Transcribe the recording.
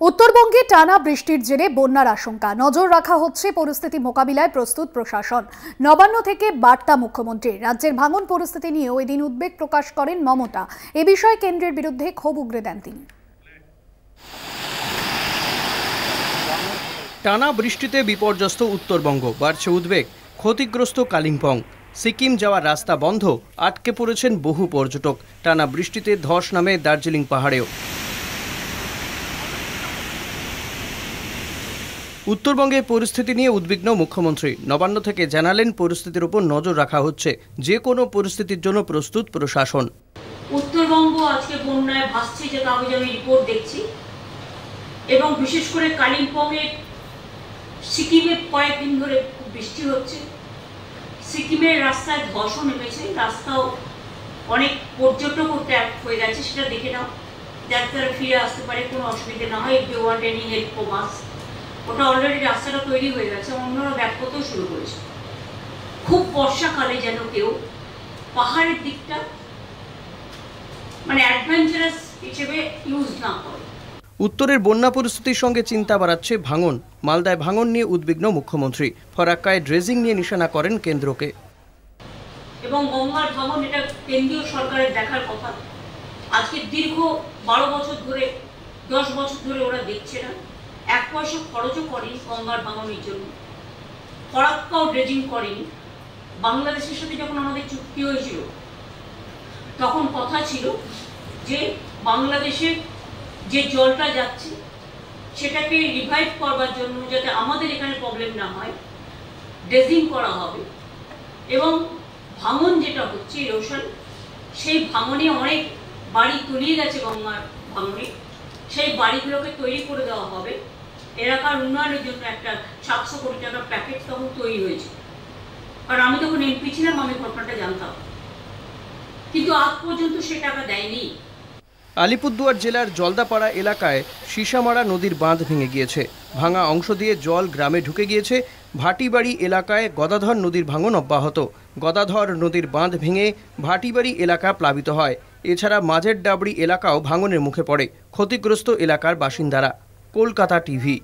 উত্তরবঙ্গে টানা বৃষ্টির জেরে বন্যার আশঙ্কা। নজর রাখা হচ্ছে পরিস্থিতি মোকাবিলায় প্রস্তুত প্রশাসন। নবান্ন থেকে বার্তা মুখ্যমন্ত্রী। রাজ্যের ভাঙন পরিস্থিতি নিয়েও এদিন উদ্বেগ প্রকাশ করেন মমতা। এ বিষয়ে কেন্দ্রের বিরুদ্ধে ক্ষোভ উগরে দেন তিনি। টানা বৃষ্টিতে বিপর্যস্ত উত্তরবঙ্গ, বাড়ছে উদ্বেগ। ক্ষতিগ্রস্ত কালিম্পং। সিকিম যাওয়ার রাস্তা বন্ধ, আটকে পড়েছেন বহু পর্যটক। টানা বৃষ্টিতে ধস নামে দার্জিলিং পাহাড়েও। উত্তরবঙ্গের পরিস্থিতি নিয়ে উদ্বিগ্ন মুখ্যমন্ত্রী। নবান্ন থেকে জানালেন, পরিস্থিতির উপর নজর রাখা হচ্ছে, যে কোনো পরিস্থিতির জন্য প্রস্তুত প্রশাসন। উত্তরবঙ্গ আজকে বন্যায় ভাসছে, যে কাগজে আমি রিপোর্ট দেখছি, এবং বিশেষ করে কালিম্পংয়ে সিকিমে কয়েকদিন ধরে খুব বৃষ্টি হচ্ছে। সিকিমের রাস্তায় ধসও নেমেছে, রাস্তাও অনেক পর্যটক ট্র্যাপ হয়ে গেছে, সেটা দেখে নাও, যাতে তারা ফিরে আসতে পারে, কোনো অসুবিধা না হয়। If you want any help from us, ওটা অলরেডি রাস্তাটা তৈরি হয়ে গেছে, অন্যরা ব্যাক করতেও শুরু করেছে। খুব বর্ষাকালে যেন কেউ পাহাড়ের দিকটা মানে অ্যাডভেঞ্চারাস হিসেবে ইউজ না করে। উত্তরের বন্যা পরিস্থিতির সঙ্গে চিন্তা বাড়াচ্ছে ভাঙন। মালদায় ভাঙন নিয়ে উদ্বিগ্ন মুখ্যমন্ত্রী। ফরাক্কায় ড্রেজিং নিয়ে নিশানা করেন কেন্দ্রকে। এবং গঙ্গার ভাঙন, এটা কেন্দ্রীয় সরকারের দেখার কথা। আজকে দীর্ঘ 12 বছর ধরে, 10 বছর ধরে ওরা দেখছে না, 1 পয়সা খরচও করেনি গঙ্গার ভাঙনের জন্য। ফরাক্কাও ড্রেজিং করেনি। বাংলাদেশের সাথে যখন আমাদের চুক্তি হয়েছিল, তখন কথা ছিল যে বাংলাদেশের যে জলটা যাচ্ছে সেটাকে রিভাইভ করবার জন্য, যাতে আমাদের এখানে প্রবলেম না হয়, ড্রেজিং করা হবে। এবং ভাঙন যেটা হচ্ছে, ইরোশন, সেই ভাঙনে অনেক বাড়ি তলিয়ে গেছে গঙ্গার ভাঙনে, সেই বাড়িগুলোকে তৈরি করে দেওয়া হবে। এলাকার উন্নয়নের জন্য একটা 700 কোটি টাকার প্যাকেজ তখন তৈরি হয়েছে। কারণ আমি তখন এমপি ছিলাম, আমি ঘটনাটা জানতাম, কিন্তু আজ পর্যন্ত সে টাকা দেয়নি। আলিপুরদুয়ার জেলার জলদাপাড়া এলাকায় সীসামারা নদীর বাঁধ ভেঙে গিয়েছে। ভাঙা অংশ দিয়ে জল গ্রামে ঢুকে গিয়েছে। ভাটিবাড়ি এলাকায় গদাধর নদীর ভাঙন অব্যাহত। গদাধর নদীর বাঁধ ভেঙে ভাটিবাড়ি এলাকা প্লাবিত হয়। এছাড়া মাঝের ডাবড়ি এলাকাও ভাঙনের মুখে পড়ে। ক্ষতিগ্রস্ত এলাকার বাসিন্দারা। কলকাতা টিভি।